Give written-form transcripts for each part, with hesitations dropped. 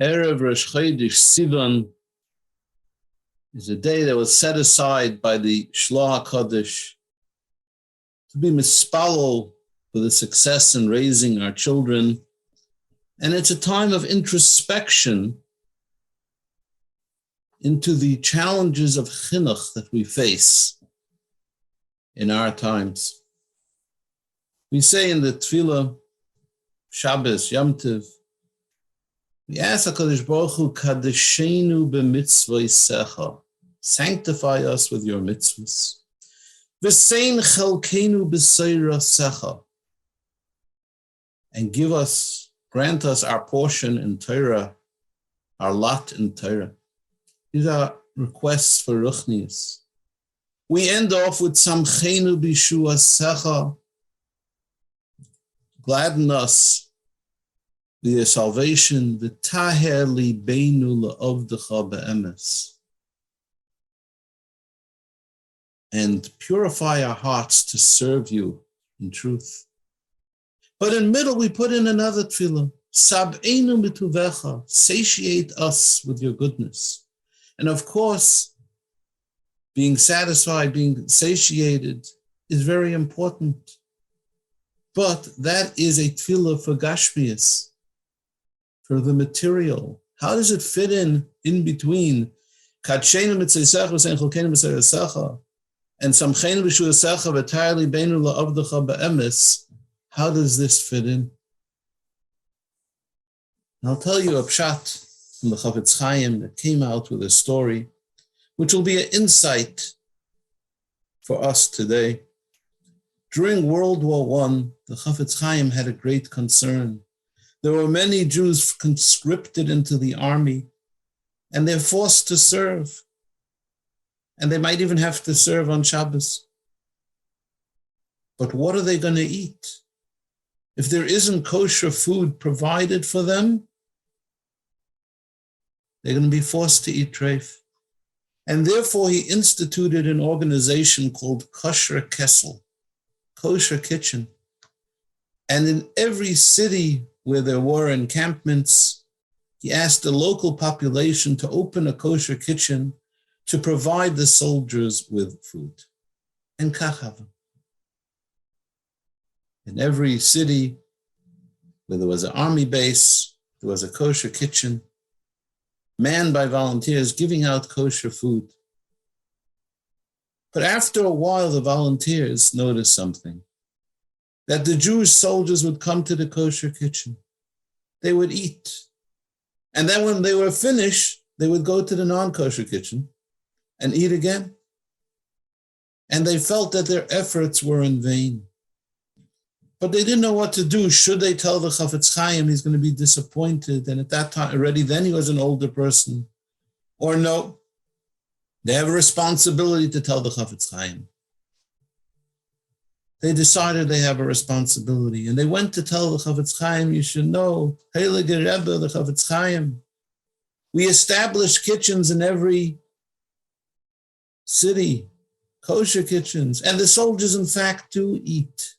Erev Rosh Chodesh Sivan is a day that was set aside by the Shloah Kodesh to be mispalel for the success in raising our children. And it's a time of introspection into the challenges of chinuch that we face in our times. We say in the Tefillah, Shabbos, Yom Tov, we ask HaKadosh Baruch Hu, Kadeshenu b'mitzvosecha, sanctify us with your mitzvahs. V'sein chelkenu b'seirasecha, and grant us our portion in Torah, our lot in Torah. These are requests for ruchnius. We end off with Samchenu b'shuasecha, gladden us with your salvation, v'taher libeinu le'ovdecha be'emes, and purify our hearts to serve you in truth. But in middle, we put in another tefillah, sab'enu mituvecha, satiate us with your goodness. And of course, being satisfied, being satiated is very important. But that is a tefillah for gashmias, for the material. How does it fit in between Kadshenu mitzvaysecha v'sein chelkenu b'seirasecha and Samchenu b'shuasecha v'tayar libeinu la'avdecha be'emes? How does this fit in? And I'll tell you a pshat from the Chafetz Chaim that came out with a story, which will be an insight for us today. During World War I, the Chafetz Chaim had a great concern. There were many Jews conscripted into the army, and they're forced to serve. And they might even have to serve on Shabbos. But what are they going to eat? If there isn't kosher food provided for them, they're going to be forced to eat treif. And therefore, he instituted an organization called Kosher Kessel, Kosher Kitchen. And in every city where there were encampments, he asked the local population to open a kosher kitchen to provide the soldiers with food. And kachava. In every city where there was an army base, there was a kosher kitchen, manned by volunteers giving out kosher food. But after a while, the volunteers noticed something, that the Jewish soldiers would come to the kosher kitchen. They would eat. And then when they were finished, they would go to the non-kosher kitchen and eat again. And they felt that their efforts were in vain. But they didn't know what to do. Should they tell the Chafetz Chaim he's going to be disappointed? And at that time, already then he was an older person. Or no, they have a responsibility to tell the Chafetz Chaim. They decided they have a responsibility. And they went to tell the Chafetz Chaim, you should know, Heilige Rebbe, the Chafetz Chaim, we established kitchens in every city, kosher kitchens. And the soldiers, in fact, do eat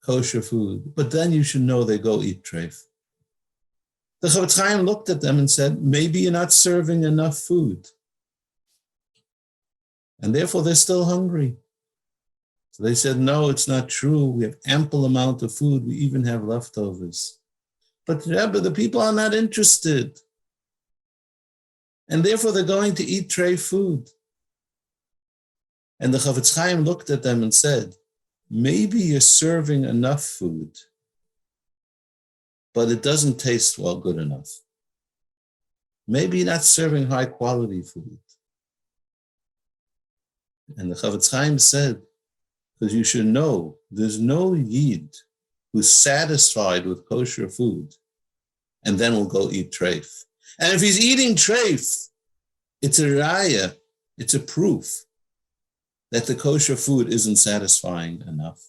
kosher food, but then you should know they go eat treif. The Chafetz Chaim looked at them and said, maybe you're not serving enough food. And therefore they're still hungry. So they said, no, it's not true. We have ample amount of food. We even have leftovers. But Rebbe, the people are not interested. And therefore they're going to eat treif food. And the Chafetz Chaim looked at them and said, maybe you're serving enough food, but it doesn't taste well good enough. Maybe you're not serving high quality food. And the Chafetz Chaim said, because you should know, there's no Yid who's satisfied with kosher food and then will go eat treif. And if he's eating treif, it's a raya, it's a proof that the kosher food isn't satisfying enough.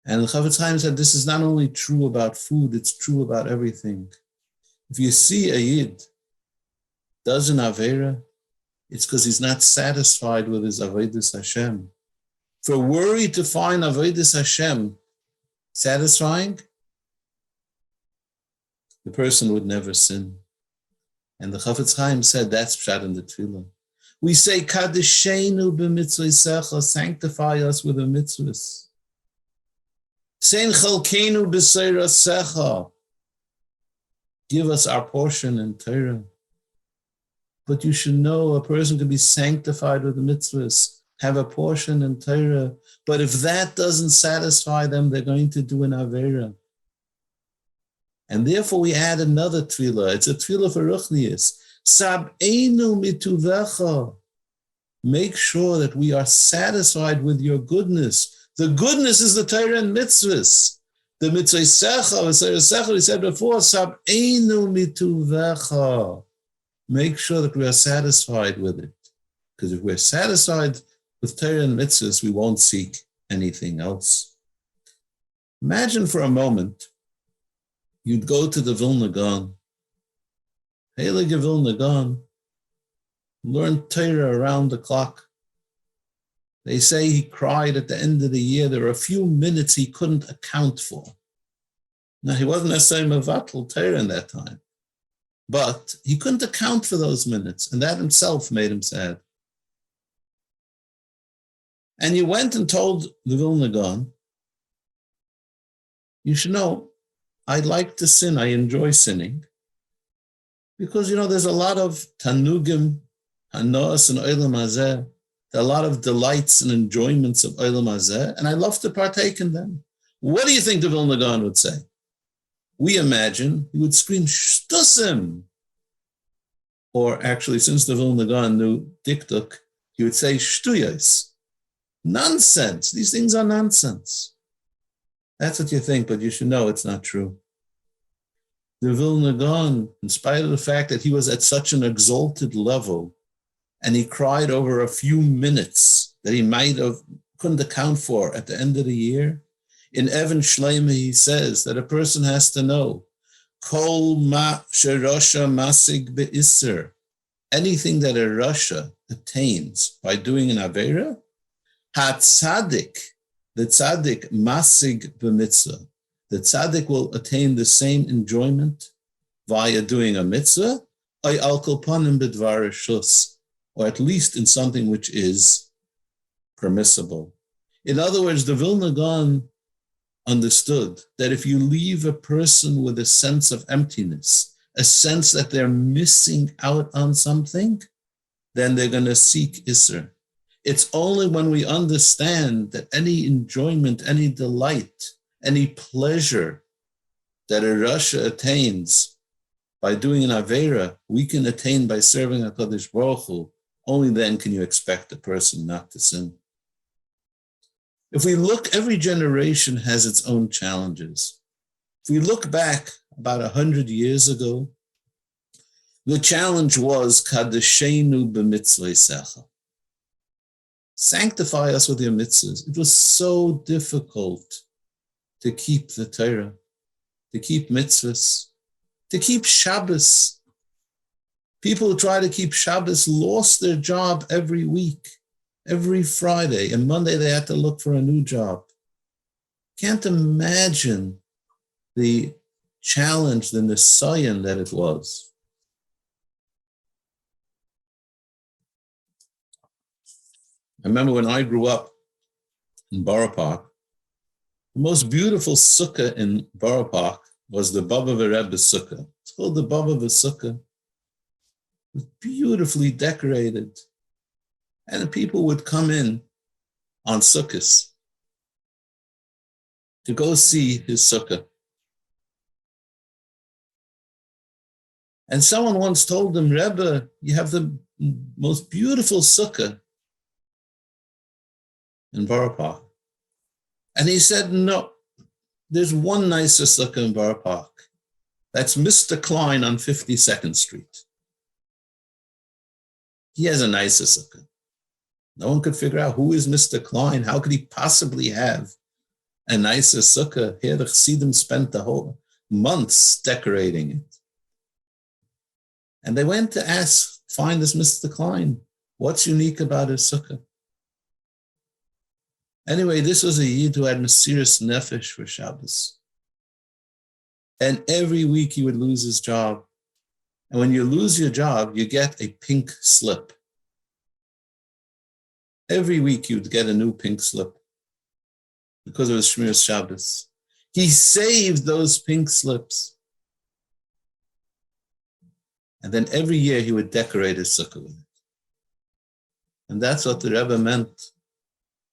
And the Chafetz Chaim said, this is not only true about food, it's true about everything. If you see a Yid does an Aveira, it's because he's not satisfied with his Avodas Hashem. For worry to find Avodas Hashem satisfying, the person would never sin. And the Chafetz Chaim said that's pshat in the tefillah. We say, Kadeshenu b'mitzvosecha, sanctify us with the mitzvahs. Sein chalkenu b'seirasecha, give us our portion in Torah. But you should know a person can be sanctified with the mitzvahs, have a portion in Torah. But if that doesn't satisfy them, they're going to do an Aveira. And therefore we add another tefillah. It's a tefillah for Ruchnius. Sab'enu mituvecha. Make sure that we are satisfied with your goodness. The goodness is the Torah and mitzvahs. The mitzvah, we said before, Sab'enu mituvecha. Make sure that we are satisfied with it. Because if we're satisfied with Torah and mitzvahs, we won't seek anything else. Imagine for a moment, you'd go to the Vilna Gaon, Heilige Vilna Gaon, learn Torah around the clock. They say he cried at the end of the year. There were a few minutes he couldn't account for. Now, he wasn't necessarily mevatel Torah in that time, but he couldn't account for those minutes, and that himself made him sad. And you went and told the Vilna Gaon, you should know, I like to sin, I enjoy sinning, because, there's a lot of tanugim, hanos, and olam hazeh. There are a lot of delights and enjoyments of olam hazeh, and I love to partake in them. What do you think the Vilna Gaon would say? We imagine he would scream, shtusim. Or actually, since the Vilna Gaon knew diktuk, he would say, shtuyos. Nonsense. These things are nonsense. That's what you think, but you should know it's not true. The Vilna Gaon, in spite of the fact that he was at such an exalted level, and he cried over a few minutes that he couldn't account for at the end of the year, in Evan Shleima he says that a person has to know, Kol ma sherosha masig be'isser, anything that a rasha attains by doing an Aveira, ha-tzadik, the tzaddik masig b'mitzvah. The tzaddik will attain the same enjoyment via doing a mitzvah, or at least in something which is permissible. In other words, the Vilna Gaon understood that if you leave a person with a sense of emptiness, a sense that they're missing out on something, then they're going to seek Isser. It's only when we understand that any enjoyment, any delight, any pleasure that a rasha attains by doing an Aveira, we can attain by serving HaKadosh Baruch Hu. Only then can you expect a person not to sin. If we look, every generation has its own challenges. If we look back about 100 years ago, the challenge was Kadeshenu b'mitzvosecha. Sanctify us with your mitzvahs. It was so difficult to keep the Torah, to keep mitzvahs, to keep Shabbos. People who try to keep Shabbos lost their job every week, every Friday, and Monday they had to look for a new job. Can't imagine the challenge, the nisayon that it was. I remember when I grew up in Borough Park, the most beautiful sukkah in Borough Park was the Baba Rebbe's sukkah. It's called the Baba sukkah. It was beautifully decorated. And people would come in on sukkahs to go see his sukkah. And someone once told him, Rebbe, you have the most beautiful sukkah in Borough Park. And he said, no, there's one nicer sukkah in Borough Park. That's Mr. Klein on 52nd Street. He has a nicer sukkah. No one could figure out who is Mr. Klein. How could he possibly have a nicer sukkah? Here the Chassidim spent the whole months decorating it. And they went to find this Mr. Klein. What's unique about his sukkah? Anyway, this was a Yid who had Mesiras Nefesh for Shabbos. And every week he would lose his job. And when you lose your job, you get a pink slip. Every week you would get a new pink slip because it was Shmiras Shabbos. He saved those pink slips. And then every year he would decorate his sukkah with it. And that's what the Rebbe meant.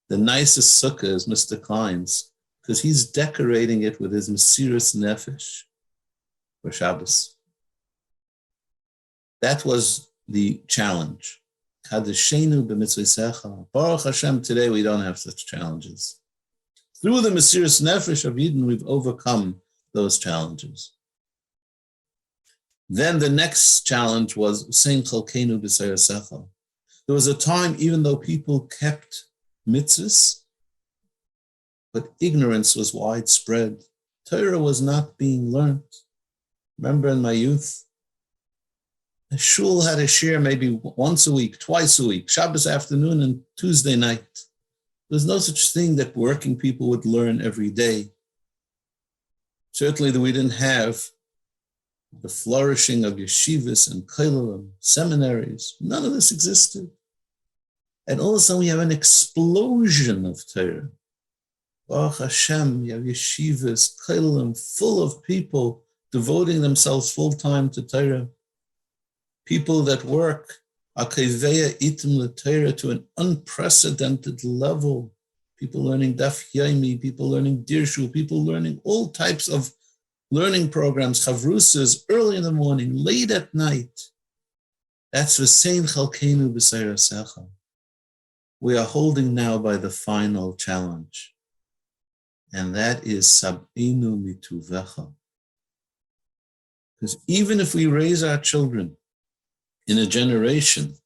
The nicest sukkah is Mr. Klein's, because he's decorating it with his Mesiras Nefesh for Shabbos. That was the challenge. Kadeshenu b'mitzvosecha. Baruch Hashem, today we don't have such challenges. Through the Mesiras Nefesh of Eden, we've overcome those challenges. Then the next challenge was Sein Chalkenu b'Seirosecha. There was a time, even though people kept mitzvahs, but ignorance was widespread. Torah was not being learned. Remember in my youth, the shul had a shir maybe once a week, twice a week, Shabbos afternoon and Tuesday night. There was no such thing that working people would learn every day. Certainly that we didn't have the flourishing of yeshivas and kollel, seminaries. None of this existed. And all of a sudden we have an explosion of Torah. Baruch Hashem, you have yeshivas, kollel, full of people devoting themselves full-time to Torah. People that work Akeveya itim l'Torah to an unprecedented level. People learning Daf Yomi, people learning Dirshu, people learning all types of learning programs, chavrusas, early in the morning, late at night. That's v'sein chalkenu b'seirosecha. We are holding now by the final challenge, and that is sab'inu mituvecha. Because even if we raise our children in a generation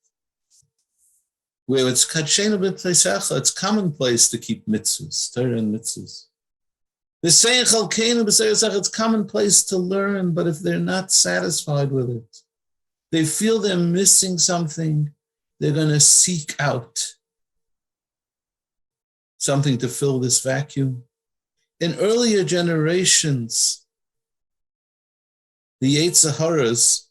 where it's kadshenu b'teisecha, it's commonplace to keep mitzvahs, Torah and mitzvahs. V'sein chalkenu b'seirosecha, it's commonplace to learn, but if they're not satisfied with it, they feel they're missing something, they're going to seek out something to fill this vacuum. In earlier generations, the Yetzer Haras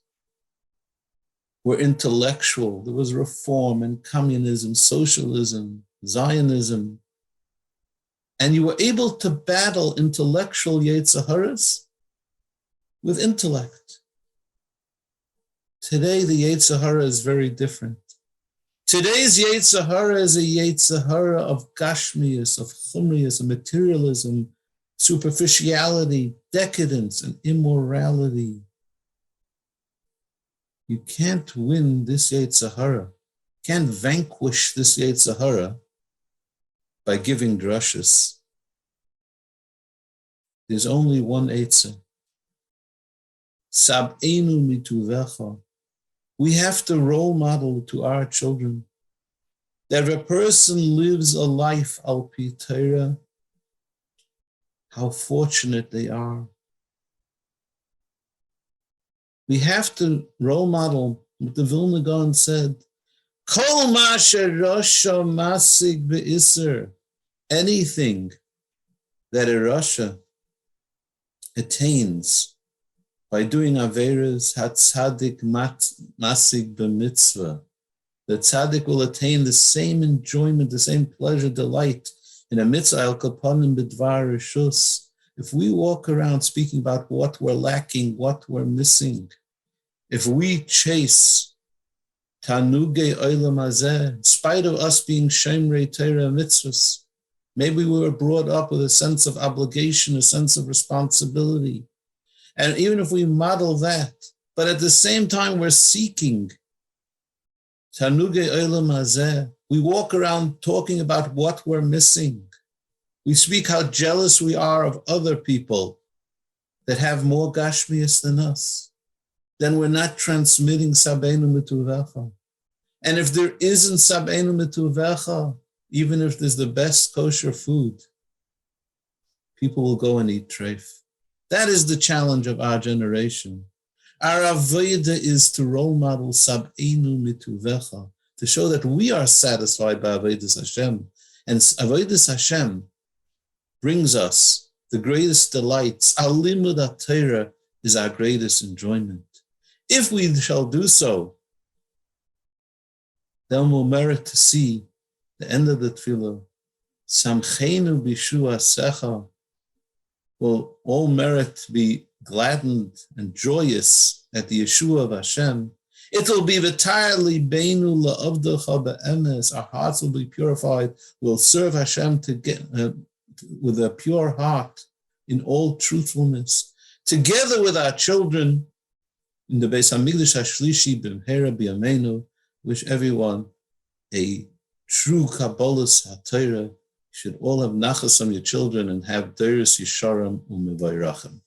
were intellectual. There was reform and communism, socialism, Zionism. And you were able to battle intellectual Yetzer Haras with intellect. Today, the Yetzer Hara is very different. Today's Yetzer Hara is a Yetzer Hara of gashmius, of chumrius, of materialism, superficiality, decadence, and immorality. You can't win this Yetzer Hara, can't vanquish this Yetzer Hara by giving drushes. There's only one Eitzah. Sab'enu mituvecha. We have to role model to our children that if a person lives a life al pi Torah, how fortunate they are. We have to role model what the Vilna Gaon said. Kol ma sherosha masig be'isr. Anything that a Rasha attains by doing Averas, hatzadik masig b'mitzvah. The tzaddik will attain the same enjoyment, the same pleasure, delight in a mitzvah al kapanim b'dvar rishus. If we walk around speaking about what we're lacking, what we're missing, if we chase tanugei olam hazeh, in spite of us being shemrei Torah mitzvahs, maybe we were brought up with a sense of obligation, a sense of responsibility. And even if we model that, but at the same time we're seeking tanugei olam hazeh, we walk around talking about what we're missing. We speak how jealous we are of other people that have more gashmias than us. Then we're not transmitting sab'enu mituvecha. And if there isn't sab'enu mituvecha, even if there's the best kosher food, people will go and eat treif. That is the challenge of our generation. Our avodah is to role model sab'enu mituvecha, to show that we are satisfied by avodas Hashem, And Avodas Hashem brings us the greatest delights. Our limud Torah is our greatest enjoyment. If we shall do so, then we'll merit to see the end of the tefillah. Samcheinu b'shua secha. Will all merit to be gladdened and joyous at the Yeshua of Hashem. It will be entirely beinu la'avdecha be'emes. Our hearts will be purified. We'll serve Hashem with a pure heart in all truthfulness, together with our children in the Beis Hamikdash Hashlishi b'mhera b'yameinu. Wish everyone a true Kabbalah's HaTorah. You should all have nachas on your children and have Deiros Yisharim u'mevayrachim.